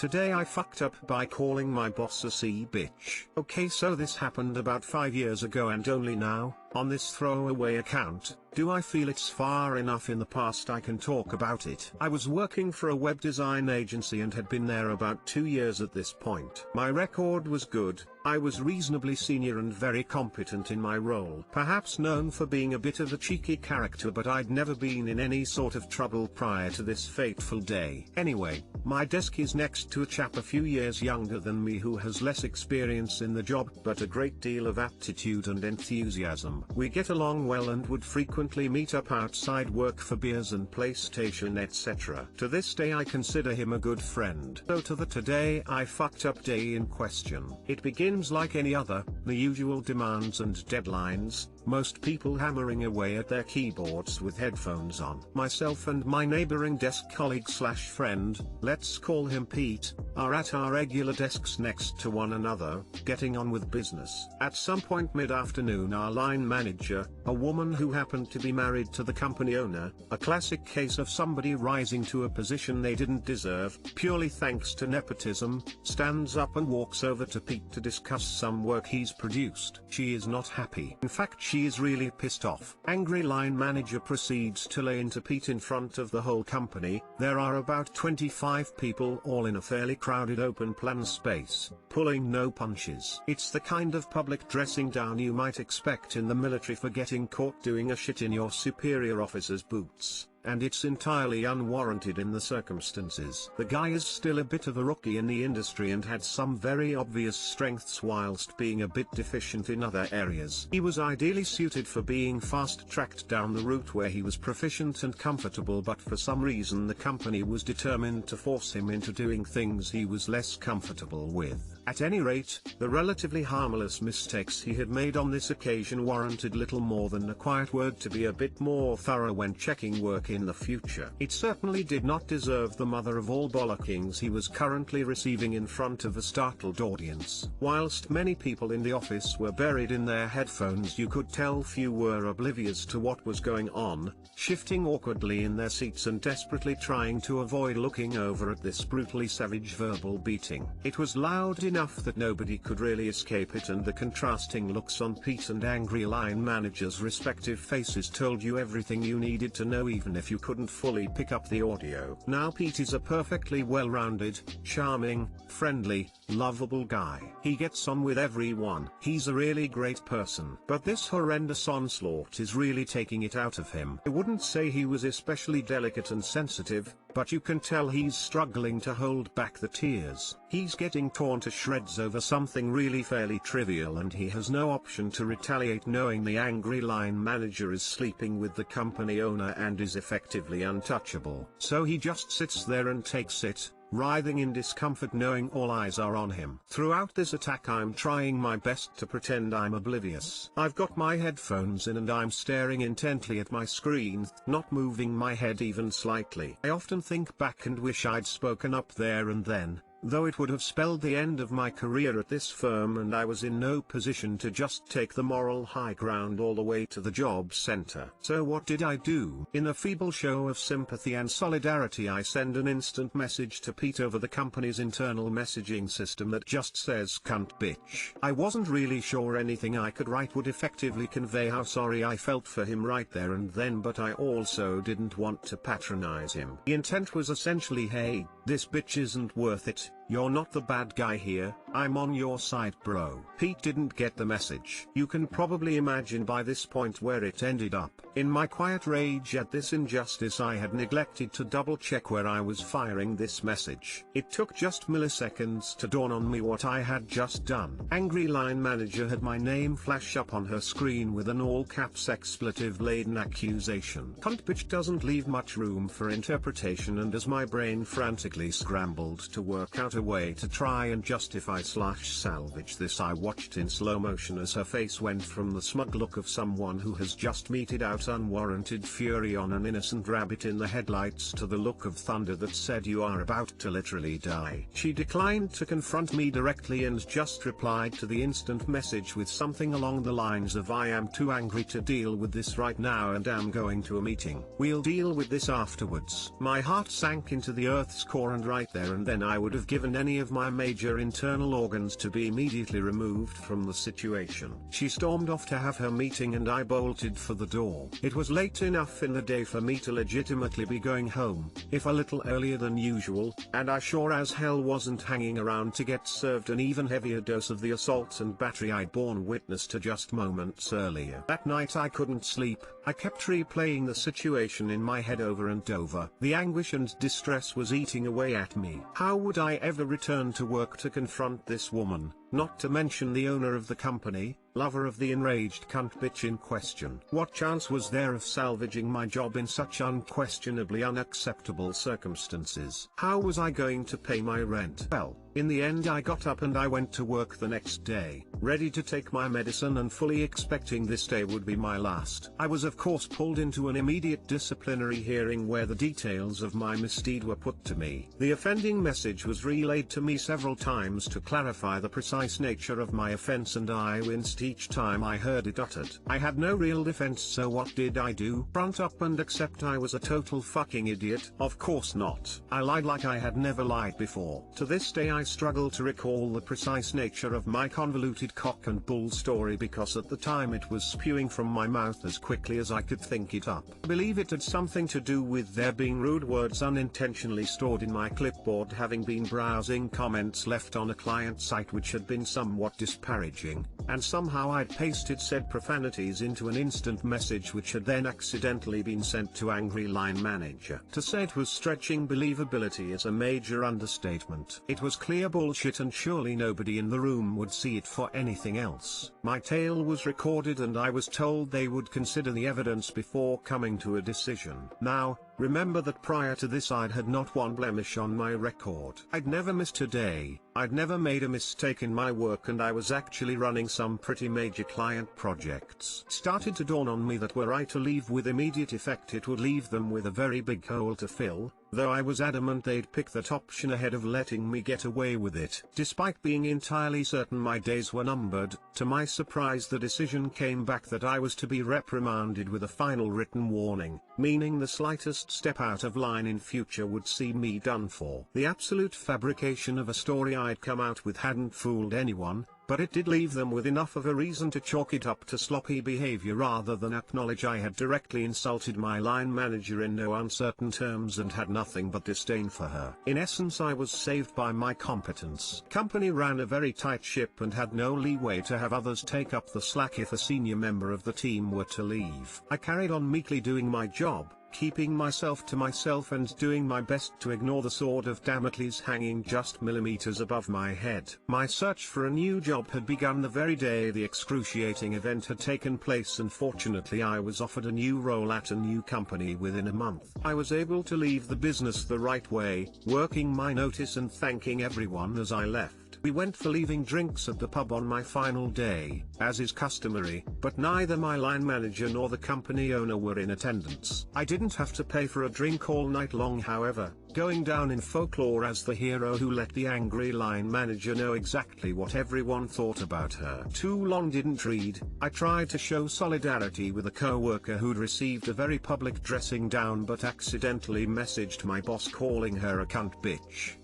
Today I fucked up by calling my boss a bitch. Okay, so this happened about 5 years ago and only now, on this throwaway account, do I feel it's far enough in the past I can talk about it. I was working for a web design agency and had been there about 2 years at this point. My record was good, I was reasonably senior and very competent in my role. Perhaps known for being a bit of a cheeky character, but I'd never been in any sort of trouble prior to this fateful day. Anyway, my desk is next to a chap a few years younger than me who has less experience in the job but a great deal of aptitude and enthusiasm. We get along well and would frequently meet up outside work for beers and PlayStation etc. To this day I consider him a good friend. So to the today I fucked up day in question. It begins like any other, the usual demands and deadlines, most people hammering away at their keyboards with headphones on. Myself and my neighboring desk colleague slash friend, let's call him Pete, are at our regular desks next to one another, getting on with business. At some point mid-afternoon our line manager, a woman who happened to be married to the company owner, a classic case of somebody rising to a position they didn't deserve, purely thanks to nepotism, stands up and walks over to Pete to discuss some work he's produced. She is not happy. In fact, she is really pissed off. Angry line manager proceeds to lay into Pete in front of the whole company. There are about 25 people all in a fairly crowded open plan space, pulling no punches. It's the kind of public dressing down you might expect in the military for getting caught doing a shit in your superior officer's boots. And it's entirely unwarranted in the circumstances. The guy is still a bit of a rookie in the industry and had some very obvious strengths whilst being a bit deficient in other areas. He was ideally suited for being fast-tracked down the route where he was proficient and comfortable, but for some reason the company was determined to force him into doing things he was less comfortable with. At any rate, the relatively harmless mistakes he had made on this occasion warranted little more than a quiet word to be a bit more thorough when checking work in the future. It certainly did not deserve the mother of all bollockings he was currently receiving in front of a startled audience. Whilst many people in the office were buried in their headphones, you could tell few were oblivious to what was going on, shifting awkwardly in their seats and desperately trying to avoid looking over at this brutally savage verbal beating. It was loud enough that nobody could really escape it, and the contrasting looks on Pete and angry line managers' respective faces told you everything you needed to know, even if you couldn't fully pick up the audio. Now Pete is a perfectly well-rounded, charming, friendly, lovable guy. He gets on with everyone. He's a really great person. But this horrendous onslaught is really taking it out of him. I wouldn't say he was especially delicate and sensitive, but you can tell he's struggling to hold back the tears. He's getting torn to shreds over something really fairly trivial, and he has no option to retaliate, knowing the angry line manager is sleeping with the company owner and is effectively untouchable. So he just sits there and takes it, writhing in discomfort, knowing all eyes are on him. Throughout this attack I'm trying my best to pretend I'm oblivious. I've got my headphones in and I'm staring intently at my screen, not moving my head even slightly. I often think back and wish I'd spoken up there and then, though it would have spelled the end of my career at this firm, and I was in no position to just take the moral high ground all the way to the job center. So what did I do? In a feeble show of sympathy and solidarity, I send an instant message to Pete over the company's internal messaging system that just says "cunt bitch." I wasn't really sure anything I could write would effectively convey how sorry I felt for him right there and then, but I also didn't want to patronize him. The intent was essentially, hey, this bitch isn't worth it. You're not the bad guy here, I'm on your side, bro. Pete didn't get the message. You can probably imagine by this point where it ended up. In my quiet rage at this injustice, I had neglected to double check where I was firing this message. It took just milliseconds to dawn on me what I had just done. Angry line manager had my name flash up on her screen with an all caps expletive laden accusation. Cunt bitch doesn't leave much room for interpretation, and as my brain frantically scrambled to work out a way to try and justify / salvage this, I watched in slow motion as her face went from the smug look of someone who has just meted out unwarranted fury on an innocent rabbit in the headlights to the look of thunder that said you are about to literally die. She declined to confront me directly and just replied to the instant message with something along the lines of, I am too angry to deal with this right now and am going to a meeting. We'll deal with this afterwards. My heart sank into the earth's core, and right there and then I would have given given any of my major internal organs to be immediately removed from the situation. She stormed off to have her meeting and I bolted for the door. It was late enough in the day for me to legitimately be going home, if a little earlier than usual, and I sure as hell wasn't hanging around to get served an even heavier dose of the assault and battery I'd borne witness to just moments earlier. That night I couldn't sleep. I kept replaying the situation in my head over and over. The anguish and distress was eating away at me. How would I ever return to work to confront this woman, not to mention the owner of the company, lover of the enraged cunt bitch in question? What chance was there of salvaging my job in such unquestionably unacceptable circumstances? How was I going to pay my rent? Well, in the end I got up and I went to work the next day, ready to take my medicine and fully expecting this day would be my last. I was of course pulled into an immediate disciplinary hearing where the details of my misdeed were put to me. The offending message was relayed to me several times to clarify the precise nature of my offense, and I winced each time I heard it uttered. I had no real defense, so what did I do? Front up and accept I was a total fucking idiot? Of course not. I lied like I had never lied before. To this day I struggle to recall the precise nature of my convoluted cock and bull story because at the time it was spewing from my mouth as quickly as I could think it up. I believe it had something to do with there being rude words unintentionally stored in my clipboard, having been browsing comments left on a client site which had been somewhat disparaging, and somehow I'd pasted said profanities into an instant message which had then accidentally been sent to angry line manager. To say it was stretching believability is a major understatement. It was clear bullshit and surely nobody in the room would see it for anything else. My tale was recorded and I was told they would consider the evidence before coming to a decision. Now, remember that prior to this I'd had not one blemish on my record. I'd never missed a day, I'd never made a mistake in my work, and I was actually running some pretty major client projects. It started to dawn on me that were I to leave with immediate effect it would leave them with a very big hole to fill, though I was adamant they'd pick that option ahead of letting me get away with it. Despite being entirely certain my days were numbered, to my surprise the decision came back that I was to be reprimanded with a final written warning, meaning the slightest step out of line in future would see me done for. The absolute fabrication of a story I'd come out with hadn't fooled anyone, but it did leave them with enough of a reason to chalk it up to sloppy behavior rather than acknowledge I had directly insulted my line manager in no uncertain terms and had nothing but disdain for her. In essence, I was saved by my competence. Company ran a very tight ship and had no leeway to have others take up the slack if a senior member of the team were to leave. I carried on meekly doing my job, keeping myself to myself and doing my best to ignore the sword of Damocles hanging just millimeters above my head. My search for a new job had begun the very day the excruciating event had taken place, and fortunately I was offered a new role at a new company within a month. I was able to leave the business the right way, working my notice and thanking everyone as I left. We went for leaving drinks at the pub on my final day, as is customary, but neither my line manager nor the company owner were in attendance. I didn't have to pay for a drink all night long, however, going down in folklore as the hero who let the angry line manager know exactly what everyone thought about her. Too long didn't read. I tried to show solidarity with a co-worker who'd received a very public dressing down but accidentally messaged my boss calling her a cunt bitch.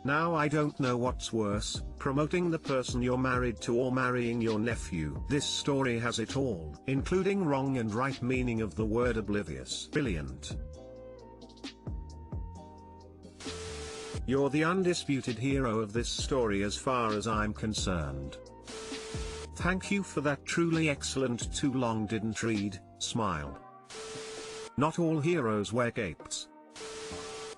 Now I don't know what's worse, promoting the person you're married to or marrying your nephew. This story has it all, including wrong and right meaning of the word oblivious. Brilliant. You're the undisputed hero of this story as far as I'm concerned. Thank you for that truly excellent too long didn't read, smile. Not all heroes wear capes.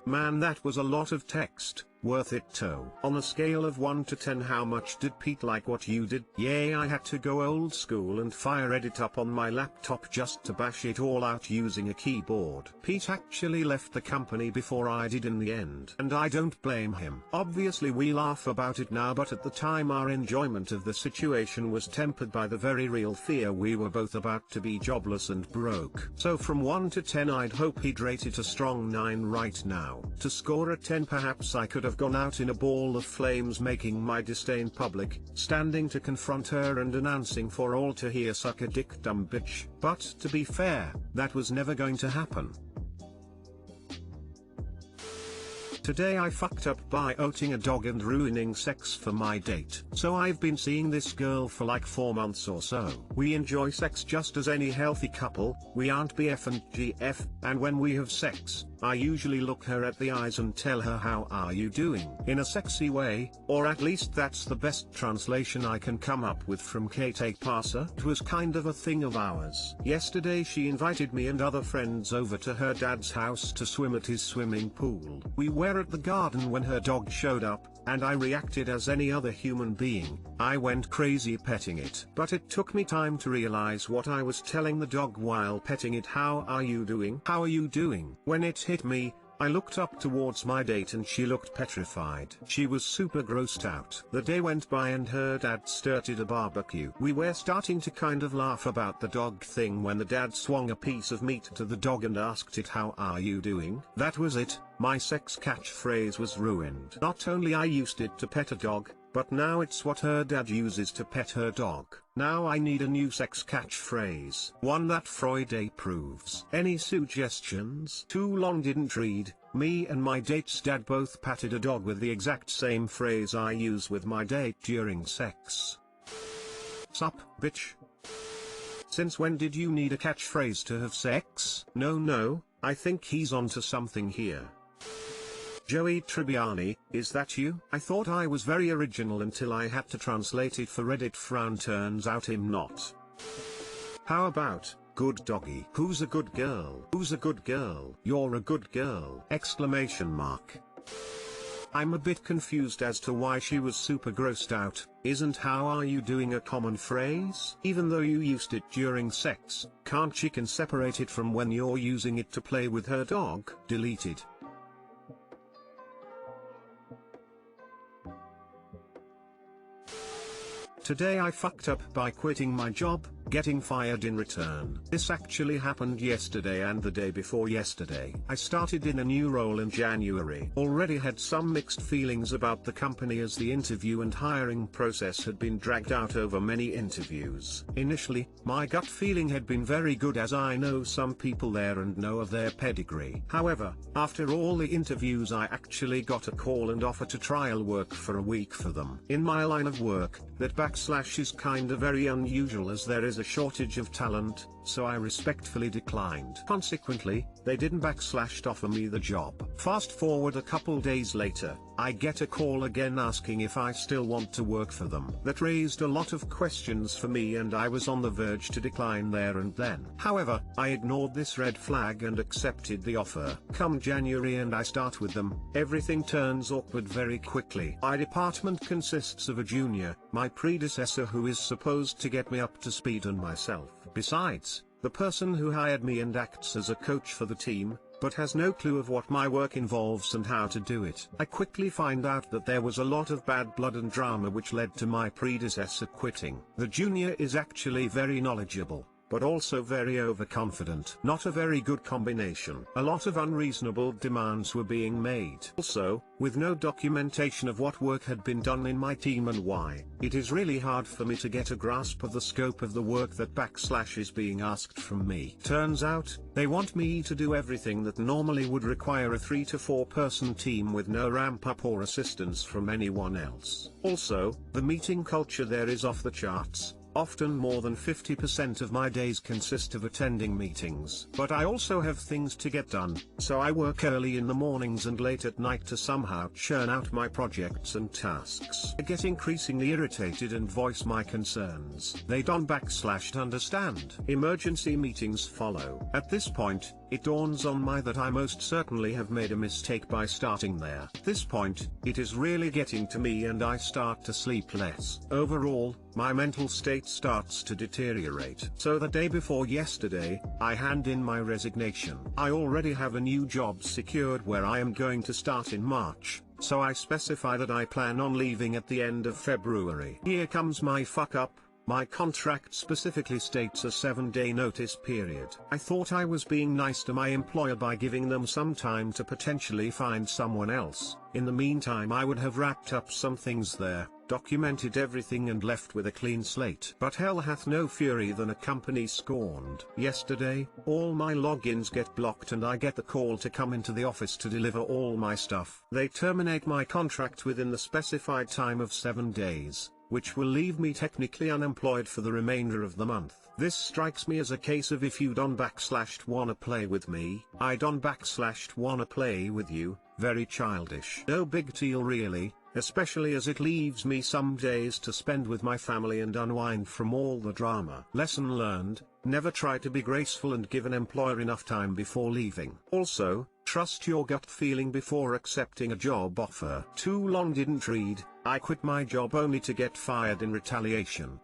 Man, that was a lot of text. Worth it though. On a scale of 1 to 10, how much did Pete like what you did? Yay, I had to go old school and fire edit up on my laptop just to bash it all out using a keyboard. Pete actually left the company before I did in the end, and I don't blame him. Obviously we laugh about it now, but at the time our enjoyment of the situation was tempered by the very real fear we were both about to be jobless and broke. So from 1 to 10 I'd hope he'd rate it a strong 9 right now. To score a 10 perhaps I could have gone out in a ball of flames, making my disdain public, standing to confront her and announcing for all to hear, suck a dick dumb bitch. But to be fair, that was never going to happen. Today I fucked up by oetting a dog and ruining sex for my date. So I've been seeing this girl for like 4 months or so. We enjoy sex just as any healthy couple, we aren't BF and GF, and when we have sex, I usually look her at the eyes and tell her how are you doing in a sexy way, or at least that's the best translation I can come up with from Kate Parser. It was kind of a thing of ours. Yesterday she invited me and other friends over to her dad's house to swim at his swimming pool. We were at the garden when her dog showed up, and I reacted as any other human being. I went crazy petting it. But it took me time to realize what I was telling the dog while petting it. How are you doing? How are you doing? When it hit me, I looked up towards my date and she looked petrified. She was super grossed out. The day went by and her dad started a barbecue. We were starting to kind of laugh about the dog thing when the dad swung a piece of meat to the dog and asked it, how are you doing? That was it. My sex catchphrase was ruined. Not only I used it to pet a dog, but now it's what her dad uses to pet her dog. Now I need a new sex catchphrase. One that Freud approves. Any suggestions? Too long didn't read. Me and my date's dad both patted a dog with the exact same phrase I use with my date during sex. Sup, bitch? Since when did you need a catchphrase to have sex? No, I think he's onto something here. Joey Tribbiani, is that you? I thought I was very original until I had to translate it for Reddit. Frown, turns out I'm not. How about, good doggy? Who's a good girl? Who's a good girl? You're a good girl! Exclamation mark. I'm a bit confused as to why she was super grossed out. Isn't how are you doing a common phrase? Even though you used it during sex, can't she can separate it from when you're using it to play with her dog? Deleted. Today I fucked up by quitting my job, getting fired in return. This actually happened yesterday and the day before yesterday. I started in a new role in January. Already had some mixed feelings about the company as the interview and hiring process had been dragged out over many interviews. Initially, my gut feeling had been very good as I know some people there and know of their pedigree. However, after all the interviews I actually got a call and offer to trial work for a week for them. In my line of work, that backslash is kinda very unusual as there is a shortage of talent, so I respectfully declined. Consequently, they didn't backslash offer me the job. Fast forward a couple days later, I get a call again asking if I still want to work for them. That raised a lot of questions for me and I was on the verge to decline there and then. However, I ignored this red flag and accepted the offer. Come January and I start with them, everything turns awkward very quickly. My department consists of a junior, my predecessor who is supposed to get me up to speed on myself. Besides, the person who hired me and acts as a coach for the team, but has no clue of what my work involves and how to do it. I quickly find out that there was a lot of bad blood and drama which led to my predecessor quitting. The junior is actually very knowledgeable, but also very overconfident. Not a very good combination. A lot of unreasonable demands were being made. Also, with no documentation of what work had been done in my team and why, it is really hard for me to get a grasp of the scope of the work that backslash is being asked from me. Turns out, they want me to do everything that normally would require a 3 to 4 person team with no ramp up or assistance from anyone else. Also, the meeting culture there is off the charts. Often more than 50% of my days consist of attending meetings. But I also have things to get done, so I work early in the mornings and late at night to somehow churn out my projects and tasks. I get increasingly irritated and voice my concerns. They don't backslash understand. Emergency meetings follow. At this point, it dawns on me that I most certainly have made a mistake by starting there. At this point, it is really getting to me and I start to sleep less. Overall, my mental state starts to deteriorate. So the day before yesterday, I hand in my resignation. I already have a new job secured where I am going to start in March, so I specify that I plan on leaving at the end of February. Here comes my fuck up. My contract specifically states a 7-day notice period. I thought I was being nice to my employer by giving them some time to potentially find someone else. In the meantime I would have wrapped up some things there, documented everything and left with a clean slate. But hell hath no fury than a company scorned. Yesterday, all my logins get blocked and I get the call to come into the office to deliver all my stuff. They terminate my contract within the specified time of 7 days, which will leave me technically unemployed for the remainder of the month. This strikes me as a case of if you don't wanna play with me, I don't wanna play with you. Very childish. No big deal really, especially as it leaves me some days to spend with my family and unwind from all the drama. Lesson learned: never try to be graceful and give an employer enough time before leaving. Also, trust your gut feeling before accepting a job offer. Too long didn't read, I quit my job only to get fired in retaliation.